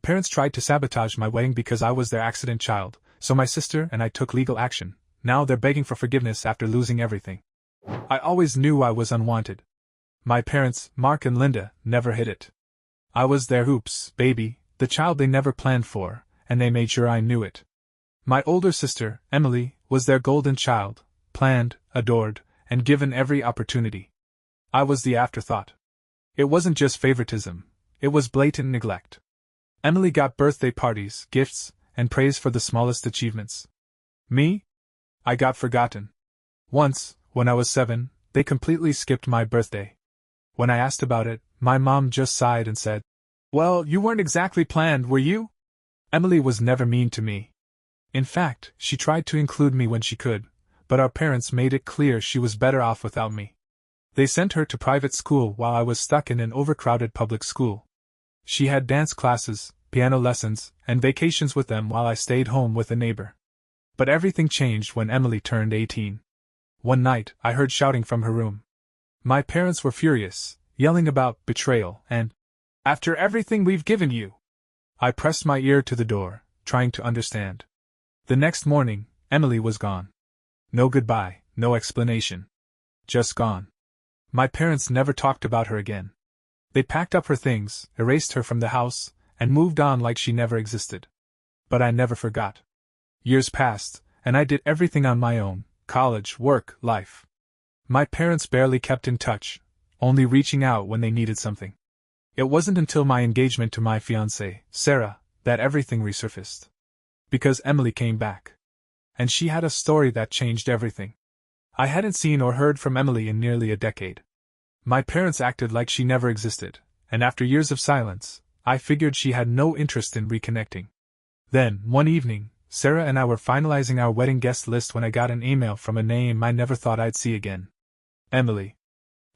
Parents tried to sabotage my wedding because I was their accident child, so my sister and I took legal action. Now they're begging for forgiveness after losing everything. I always knew I was unwanted. My parents, Mark and Linda, never hid it. I was their oops baby, the child they never planned for, and they made sure I knew it. My older sister, Emily, was their golden child, planned, adored, and given every opportunity. I was the afterthought. It wasn't just favoritism, it was blatant neglect. Emily got birthday parties, gifts, and praise for the smallest achievements. Me? I got forgotten. Once, when I was 7, they completely skipped my birthday. When I asked about it, my mom just sighed and said, "Well, you weren't exactly planned, were you?" Emily was never mean to me. In fact, she tried to include me when she could, but our parents made it clear she was better off without me. They sent her to private school while I was stuck in an overcrowded public school. She had dance classes, piano lessons, and vacations with them while I stayed home with a neighbor. But everything changed when Emily turned 18. One night, I heard shouting from her room. My parents were furious, yelling about betrayal and, "After everything we've given you!" I pressed my ear to the door, trying to understand. The next morning, Emily was gone. No goodbye, no explanation. Just gone. My parents never talked about her again. They packed up her things, erased her from the house, and moved on like she never existed. But I never forgot. Years passed, and I did everything on my own: college, work, life. My parents barely kept in touch, only reaching out when they needed something. It wasn't until my engagement to my fiancée, Sarah, that everything resurfaced. Because Emily came back. And she had a story that changed everything. I hadn't seen or heard from Emily in nearly a decade. My parents acted like she never existed, and after years of silence, I figured she had no interest in reconnecting. Then, one evening, Sarah and I were finalizing our wedding guest list when I got an email from a name I never thought I'd see again. Emily.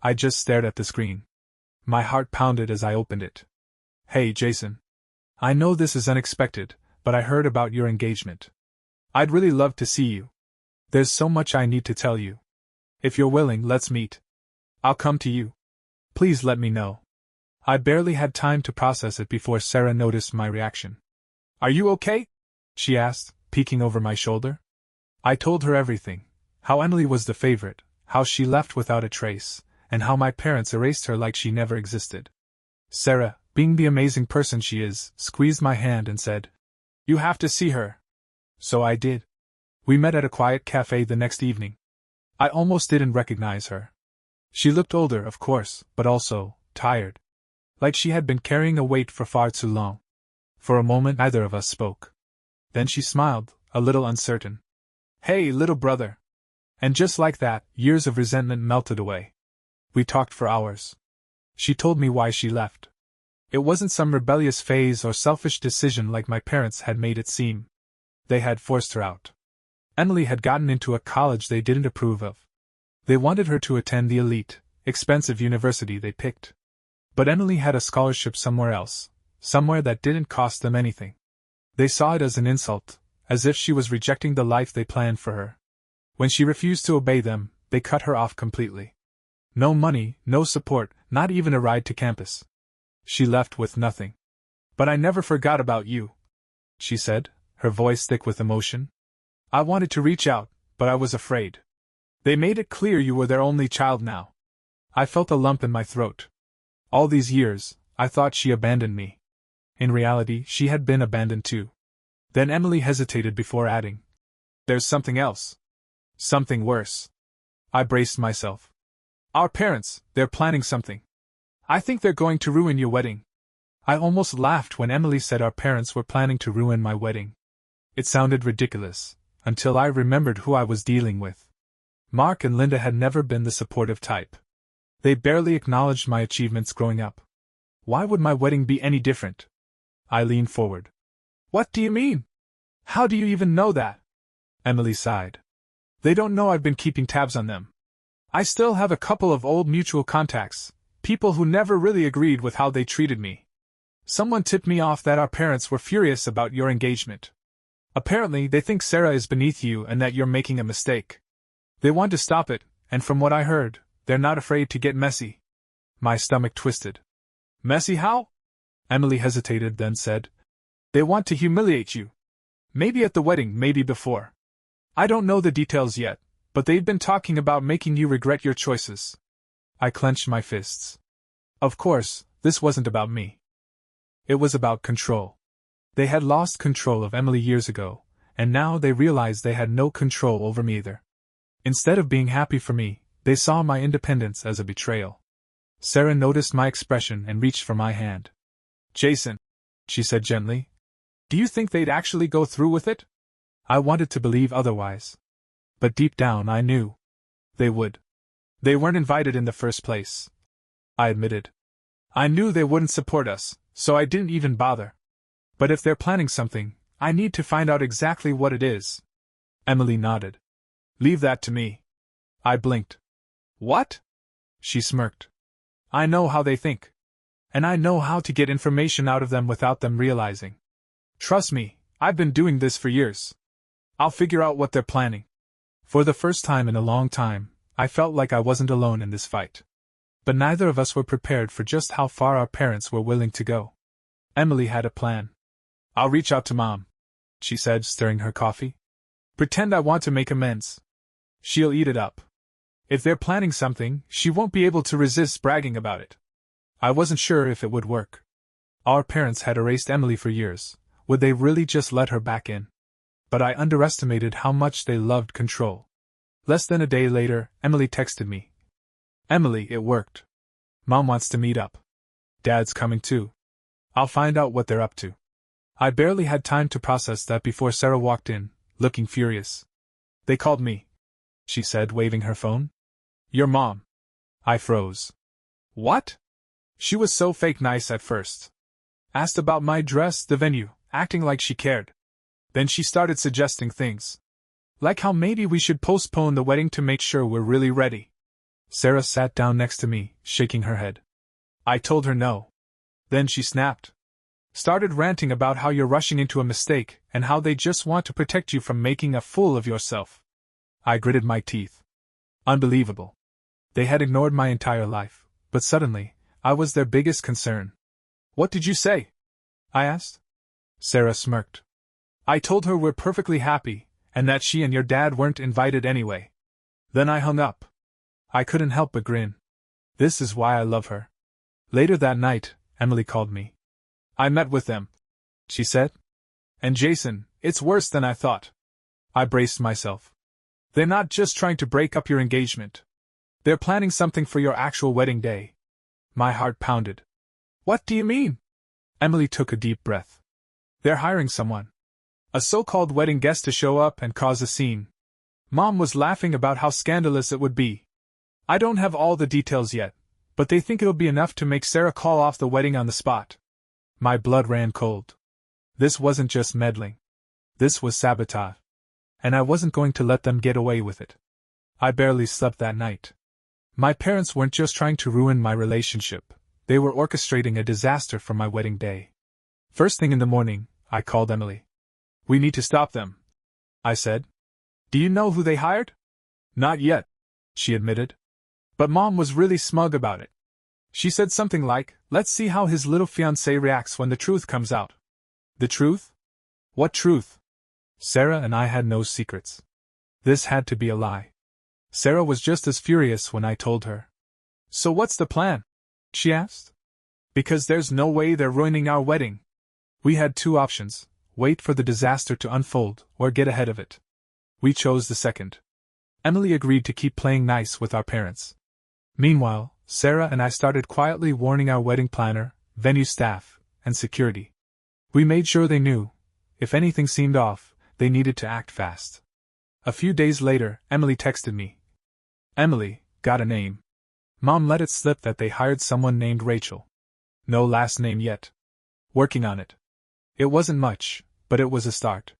I just stared at the screen. My heart pounded as I opened it. "Hey, Jason. I know this is unexpected, but I heard about your engagement. I'd really love to see you. There's so much I need to tell you. If you're willing, let's meet. I'll come to you. Please let me know." I barely had time to process it before Sarah noticed my reaction. "Are you okay?" she asked, peeking over my shoulder. I told her everything: how Emily was the favorite, how she left without a trace, and how my parents erased her like she never existed. Sarah, being the amazing person she is, squeezed my hand and said, "You have to see her." So I did. We met at a quiet cafe the next evening. I almost didn't recognize her. She looked older, of course, but also tired. Like she had been carrying a weight for far too long. For a moment neither of us spoke. Then she smiled, a little uncertain. "Hey, little brother." And just like that, years of resentment melted away. We talked for hours. She told me why she left. It wasn't some rebellious phase or selfish decision like my parents had made it seem. They had forced her out. Emily had gotten into a college they didn't approve of. They wanted her to attend the elite, expensive university they picked. But Emily had a scholarship somewhere else, somewhere that didn't cost them anything. They saw it as an insult, as if she was rejecting the life they planned for her. When she refused to obey them, they cut her off completely. No money, no support, not even a ride to campus. She left with nothing. "But I never forgot about you," she said, her voice thick with emotion. "I wanted to reach out, but I was afraid. They made it clear you were their only child now." I felt a lump in my throat. All these years, I thought she abandoned me. In reality, she had been abandoned too. Then Emily hesitated before adding, "There's something else. Something worse." I braced myself. "Our parents, they're planning something. I think they're going to ruin your wedding." I almost laughed when Emily said our parents were planning to ruin my wedding. It sounded ridiculous, until I remembered who I was dealing with. Mark and Linda had never been the supportive type. They barely acknowledged my achievements growing up. Why would my wedding be any different? I leaned forward. "What do you mean? How do you even know that?" Emily sighed. "They don't know I've been keeping tabs on them. I still have a couple of old mutual contacts, people who never really agreed with how they treated me. Someone tipped me off that our parents were furious about your engagement. Apparently, they think Sarah is beneath you and that you're making a mistake. They want to stop it, and from what I heard, they're not afraid to get messy." My stomach twisted. "Messy how?" Emily hesitated, then said, They want to humiliate you. Maybe at the wedding, maybe before. I don't know the details yet, but they've been talking about making you regret your choices. I clenched my fists. Of course, this wasn't about me. It was about control. They had lost control of Emily years ago, and now they realized they had no control over me either. Instead of being happy for me, they saw my independence as a betrayal. Sarah noticed my expression and reached for my hand. Jason, she said gently, do you think they'd actually go through with it? I wanted to believe otherwise. But deep down I knew they would. They weren't invited in the first place, I admitted. I knew they wouldn't support us, so I didn't even bother. But if they're planning something, I need to find out exactly what it is. Emily nodded. Leave that to me. I blinked. What? She smirked. I know how they think. And I know how to get information out of them without them realizing. Trust me, I've been doing this for years. I'll figure out what they're planning. For the first time in a long time, I felt like I wasn't alone in this fight. But neither of us were prepared for just how far our parents were willing to go. Emily had a plan. I'll reach out to Mom, she said, stirring her coffee. Pretend I want to make amends. She'll eat it up. If they're planning something, she won't be able to resist bragging about it. I wasn't sure if it would work. Our parents had erased Emily for years. Would they really just let her back in? But I underestimated how much they loved control. Less than a day later, Emily texted me. Emily, it worked. Mom wants to meet up. Dad's coming too. I'll find out what they're up to. I barely had time to process that before Sarah walked in, looking furious. They called me, she said, waving her phone. Your mom. I froze. What? She was so fake nice at first. Asked about my dress, the venue, acting like she cared. Then she started suggesting things. Like how maybe we should postpone the wedding to make sure we're really ready. Sarah sat down next to me, shaking her head. I told her no. Then she snapped. Started ranting about how you're rushing into a mistake and how they just want to protect you from making a fool of yourself. I gritted my teeth. Unbelievable. They had ignored my entire life, but suddenly, I was their biggest concern. What did you say? I asked. Sarah smirked. I told her we're perfectly happy, and that she and your dad weren't invited anyway. Then I hung up. I couldn't help but grin. This is why I love her. Later that night, Emily called me. I met with them, she said. And Jason, it's worse than I thought. I braced myself. They're not just trying to break up your engagement. They're planning something for your actual wedding day. My heart pounded. What do you mean? Emily took a deep breath. They're hiring someone. A so-called wedding guest to show up and cause a scene. Mom was laughing about how scandalous it would be. I don't have all the details yet, but they think it'll be enough to make Sarah call off the wedding on the spot. My blood ran cold. This wasn't just meddling. This was sabotage. And I wasn't going to let them get away with it. I barely slept that night. My parents weren't just trying to ruin my relationship, they were orchestrating a disaster for my wedding day. First thing in the morning, I called Emily. We need to stop them, I said. Do you know who they hired? Not yet, she admitted. But Mom was really smug about it. She said something like, let's see how his little fiancé reacts when the truth comes out. The truth? What truth? Sarah and I had no secrets. This had to be a lie. Sarah was just as furious when I told her. So what's the plan? She asked. Because there's no way they're ruining our wedding. We had two options, wait for the disaster to unfold or get ahead of it. We chose the second. Emily agreed to keep playing nice with our parents. Meanwhile, Sarah and I started quietly warning our wedding planner, venue staff, and security. We made sure they knew, if anything seemed off, they needed to act fast. A few days later, Emily texted me. Emily, got a name. Mom let it slip that they hired someone named Rachel. No last name yet. Working on it. It wasn't much, but it was a start.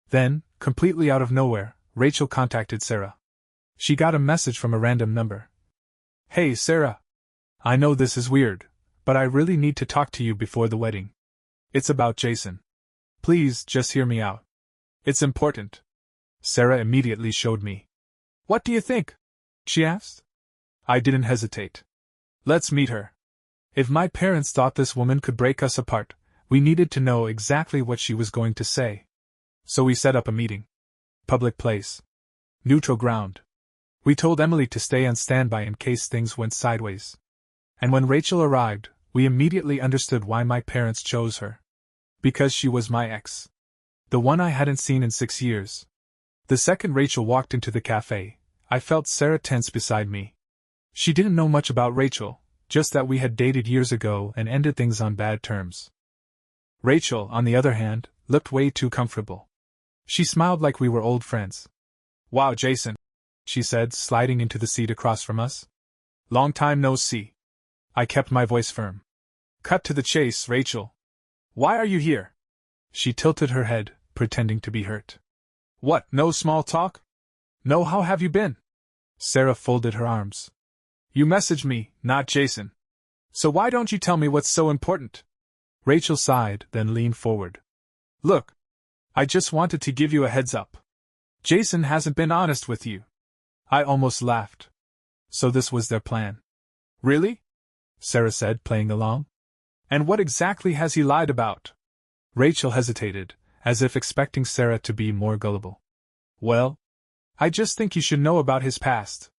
Then, completely out of nowhere, Rachel contacted Sarah. She got a message from a random number. Hey Sarah. I know this is weird, but I really need to talk to you before the wedding. It's about Jason. Please, just hear me out. It's important. Sarah immediately showed me. What do you think? She asked. I didn't hesitate. Let's meet her. If my parents thought this woman could break us apart, We needed to know exactly what she was going to say. So we set up a meeting. Public place. Neutral ground. We told Emily to stay on standby in case things went sideways. And when Rachel arrived, we immediately understood why my parents chose her. Because she was my ex. The one I hadn't seen in 6 years. The second Rachel walked into the cafe, I felt Sarah tense beside me. She didn't know much about Rachel, just that we had dated years ago and ended things on bad terms. Rachel, on the other hand, looked way too comfortable. She smiled like we were old friends. "Wow, Jason," she said, sliding into the seat across from us. "Long time no see." I kept my voice firm. "Cut to the chase, Rachel. Why are you here?" She tilted her head, pretending to be hurt. "What, no small talk? No, how have you been?" Sarah folded her arms. "You messaged me, not Jason. So why don't you tell me what's so important?" Rachel sighed, then leaned forward. "Look, I just wanted to give you a heads up. Jason hasn't been honest with you." I almost laughed. So this was their plan. "Really?" Sarah said, playing along. "And what exactly has he lied about?" Rachel hesitated, as if expecting Sarah to be more gullible. "Well, I just think you should know about his past.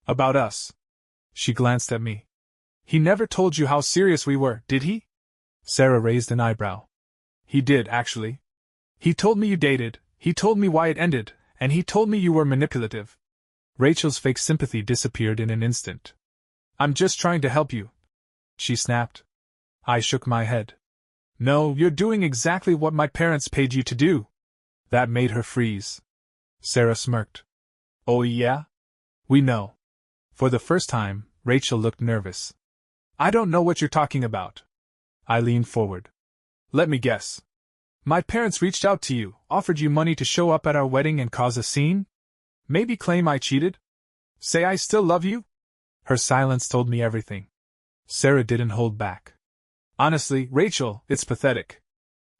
About us." She glanced at me. "He never told you how serious we were, did he?" Sarah raised an eyebrow. "He did, actually. He told me you dated, he told me why it ended, and he told me you were manipulative." Rachel's fake sympathy disappeared in an instant. "I'm just trying to help you," she snapped. I shook my head. "No, you're doing exactly what my parents paid you to do." That made her freeze. Sarah smirked. "Oh yeah? We know." For the first time, Rachel looked nervous. "I don't know what you're talking about." I leaned forward. "Let me guess. My parents reached out to you, offered you money to show up at our wedding and cause a scene? Maybe claim I cheated? Say I still love you?" Her silence told me everything. Sarah didn't hold back. "Honestly, Rachel, it's pathetic.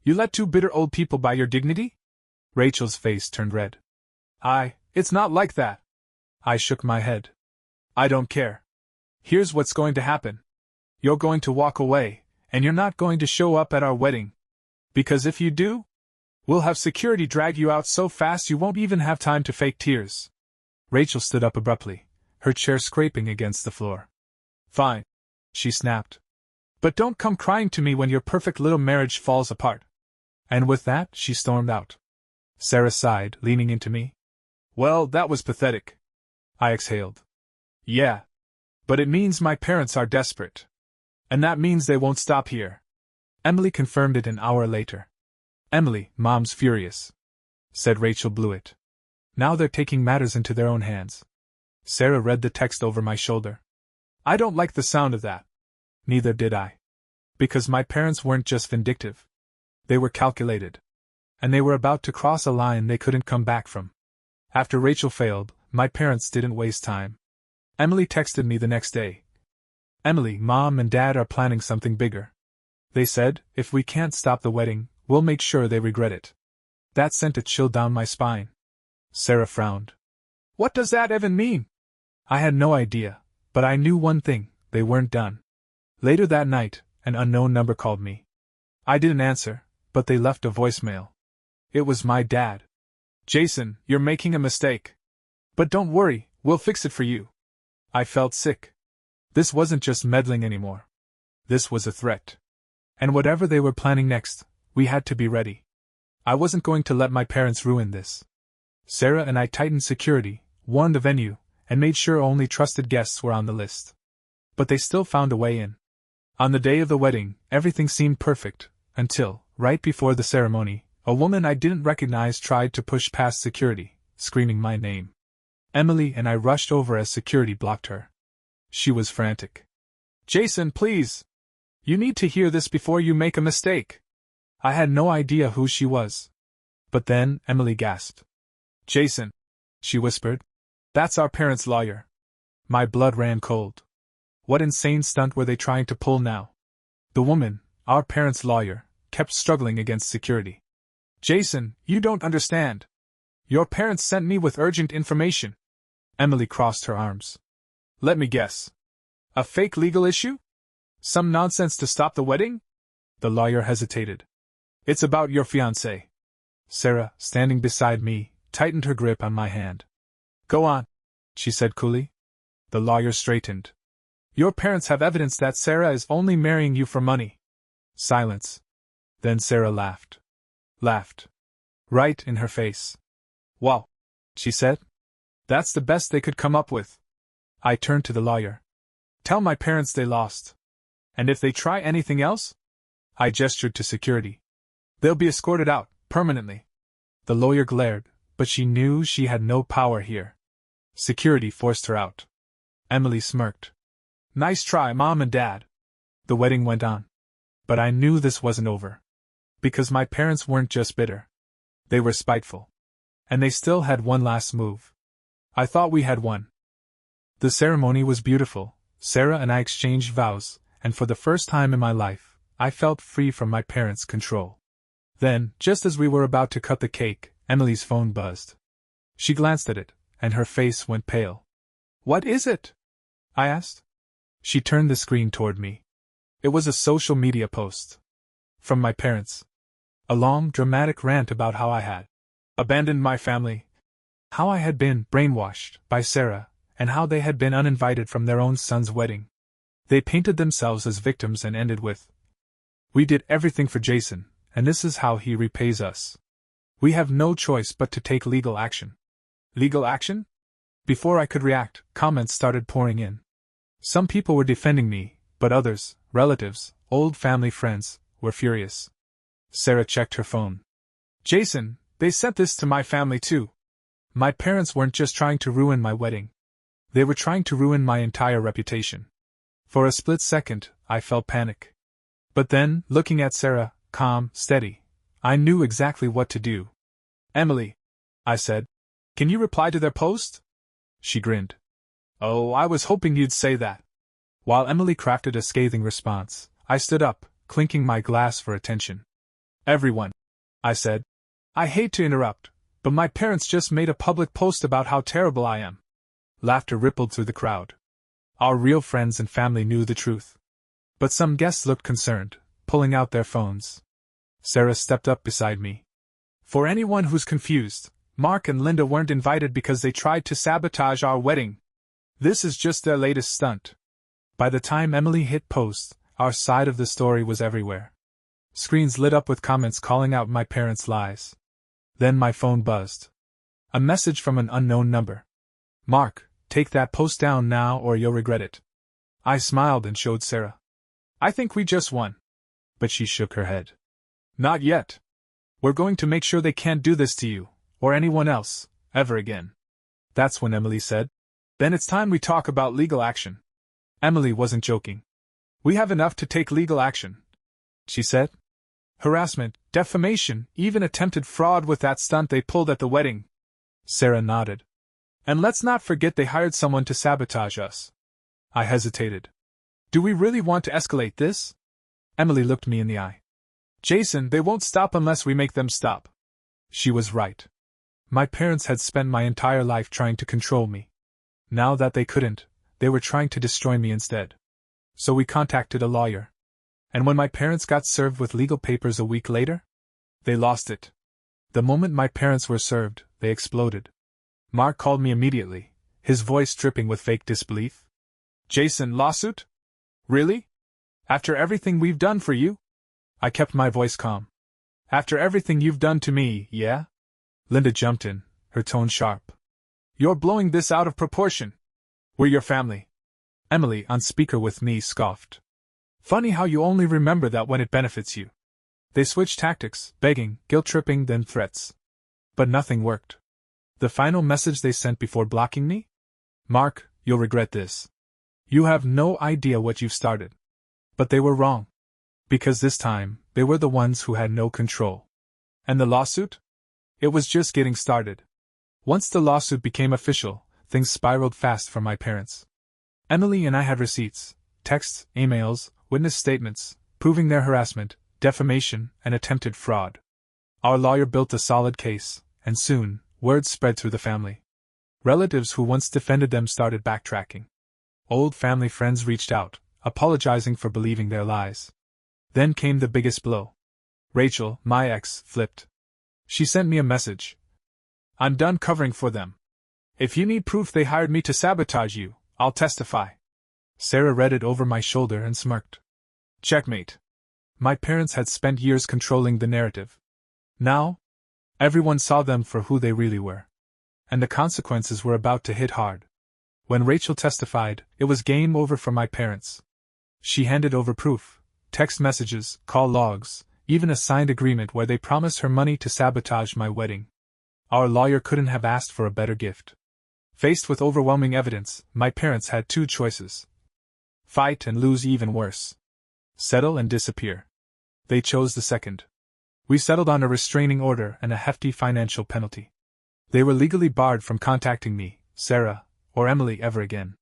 You let two bitter old people buy your dignity?" Rachel's face turned red. It's not like that." I shook my head. "I don't care. Here's what's going to happen. You're going to walk away, and you're not going to show up at our wedding. Because if you do, we'll have security drag you out so fast you won't even have time to fake tears." Rachel stood up abruptly, her chair scraping against the floor. "Fine," she snapped. "But don't come crying to me when your perfect little marriage falls apart." And with that, she stormed out. Sarah sighed, leaning into me. "Well, that was pathetic." I exhaled. "Yeah. But it means my parents are desperate. And that means they won't stop here." Emily confirmed it an hour later. "Emily, Mom's furious," said Rachel Blewett. "Now they're taking matters into their own hands." Sarah read the text over my shoulder. "I don't like the sound of that." Neither did I. Because my parents weren't just vindictive. They were calculated. And they were about to cross a line they couldn't come back from. After Rachel failed, my parents didn't waste time. Emily texted me the next day. "Emily, Mom and Dad are planning something bigger. They said, if we can't stop the wedding, we'll make sure they regret it." That sent a chill down my spine. Sarah frowned. "What does that even mean?" I had no idea, but I knew one thing: they weren't done. Later that night, an unknown number called me. I didn't answer, but they left a voicemail. It was my dad. "Jason, you're making a mistake. But don't worry, we'll fix it for you." I felt sick. This wasn't just meddling anymore. This was a threat. And whatever they were planning next, we had to be ready. I wasn't going to let my parents ruin this. Sarah and I tightened security, warned the venue, and made sure only trusted guests were on the list. But they still found a way in. On the day of the wedding, everything seemed perfect, until, right before the ceremony, a woman I didn't recognize tried to push past security, screaming my name. Emily and I rushed over as security blocked her. She was frantic. "Jason, please! You need to hear this before you make a mistake." I had no idea who she was. But then, Emily gasped. "Jason," she whispered. "That's our parents' lawyer." My blood ran cold. What insane stunt were they trying to pull now? The woman, our parents' lawyer, kept struggling against security. "Jason, you don't understand. Your parents sent me with urgent information." Emily crossed her arms. "Let me guess. A fake legal issue? Some nonsense to stop the wedding?" The lawyer hesitated. It's about your fiancé. Sarah, standing beside me, tightened her grip on my hand. Go on, she said coolly. The lawyer straightened. Your parents have evidence that Sarah is only marrying you for money. Silence. Then Sarah laughed. Laughed. Right in her face. Wow, she said. That's the best they could come up with. I turned to the lawyer. Tell my parents they lost. And if they try anything else? I gestured to security. They'll be escorted out, permanently. The lawyer glared, but she knew she had no power here. Security forced her out. Emily smirked. Nice try, Mom and Dad. The wedding went on. But I knew this wasn't over. Because my parents weren't just bitter. They were spiteful. And they still had one last move. I thought we had won. The ceremony was beautiful. Sarah and I exchanged vows, and for the first time in my life, I felt free from my parents' control. Then, just as we were about to cut the cake, Emily's phone buzzed. She glanced at it, and her face went pale. What is it? I asked. She turned the screen toward me. It was a social media post. From my parents. A long, dramatic rant about how I had abandoned my family, how I had been brainwashed by Sarah, and how they had been uninvited from their own son's wedding. They painted themselves as victims and ended with, "We did everything for Jason, and this is how he repays us. We have no choice but to take legal action." Legal action? Before I could react, comments started pouring in. Some people were defending me, but others, relatives, old family friends, were furious. Sarah checked her phone. Jason, they sent this to my family too. My parents weren't just trying to ruin my wedding. They were trying to ruin my entire reputation. For a split second, I felt panic. But then, looking at Sarah, calm, steady, I knew exactly what to do. Emily, I said, can you reply to their post? She grinned. Oh, I was hoping you'd say that. While Emily crafted a scathing response, I stood up, clinking my glass for attention. Everyone, I said. I hate to interrupt, but my parents just made a public post about how terrible I am. Laughter rippled through the crowd. Our real friends and family knew the truth. But some guests looked concerned, pulling out their phones. Sarah stepped up beside me. For anyone who's confused, Mark and Linda weren't invited because they tried to sabotage our wedding. This is just their latest stunt. By the time Emily hit post, our side of the story was everywhere. Screens lit up with comments calling out my parents' lies. Then my phone buzzed. A message from an unknown number. Mark, take that post down now or you'll regret it. I smiled and showed Sarah. I think we just won. But she shook her head. Not yet. We're going to make sure they can't do this to you, or anyone else, ever again. That's when Emily said, then it's time we talk about legal action. Emily wasn't joking. We have enough to take legal action, she said. Harassment, defamation, even attempted fraud with that stunt they pulled at the wedding. Sarah nodded. And let's not forget they hired someone to sabotage us. I hesitated. Do we really want to escalate this? Emily looked me in the eye. Jason, they won't stop unless we make them stop. She was right. My parents had spent my entire life trying to control me. Now that they couldn't, they were trying to destroy me instead. So we contacted a lawyer. And when my parents got served with legal papers a week later, they lost it. The moment my parents were served, they exploded. Mark called me immediately, his voice dripping with fake disbelief. Jason, lawsuit? Really? After everything we've done for you? I kept my voice calm. After everything you've done to me, yeah? Linda jumped in, her tone sharp. You're blowing this out of proportion. We're your family. Emily, on speaker with me, scoffed. Funny how you only remember that when it benefits you. They switched tactics, begging, guilt-tripping, then threats. But nothing worked. The final message they sent before blocking me? Mark, you'll regret this. You have no idea what you've started. But they were wrong. Because this time, they were the ones who had no control. And the lawsuit? It was just getting started. Once the lawsuit became official, things spiraled fast for my parents. Emily and I had receipts, texts, emails, witness statements, proving their harassment, defamation, and attempted fraud. Our lawyer built a solid case, and soon, word spread through the family. Relatives who once defended them started backtracking. Old family friends reached out, apologizing for believing their lies. Then came the biggest blow. Rachel, my ex, flipped. She sent me a message. I'm done covering for them. If you need proof they hired me to sabotage you, I'll testify. Sarah read it over my shoulder and smirked. Checkmate. My parents had spent years controlling the narrative. Now, everyone saw them for who they really were. And the consequences were about to hit hard. When Rachel testified, it was game over for my parents. She handed over proof, text messages, call logs, even a signed agreement where they promised her money to sabotage my wedding. Our lawyer couldn't have asked for a better gift. Faced with overwhelming evidence, my parents had two choices. Fight and lose even worse. Settle and disappear. They chose the second. We settled on a restraining order and a hefty financial penalty. They were legally barred from contacting me, Sarah, or Emily ever again.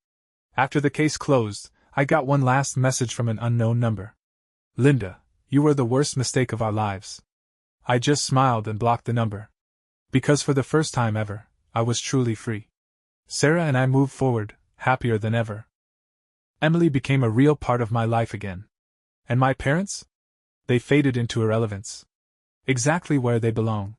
After the case closed, I got one last message from an unknown number. Linda, you were the worst mistake of our lives. I just smiled and blocked the number. Because for the first time ever, I was truly free. Sarah and I moved forward, happier than ever. Emily became a real part of my life again. And my parents? They faded into irrelevance. Exactly where they belong.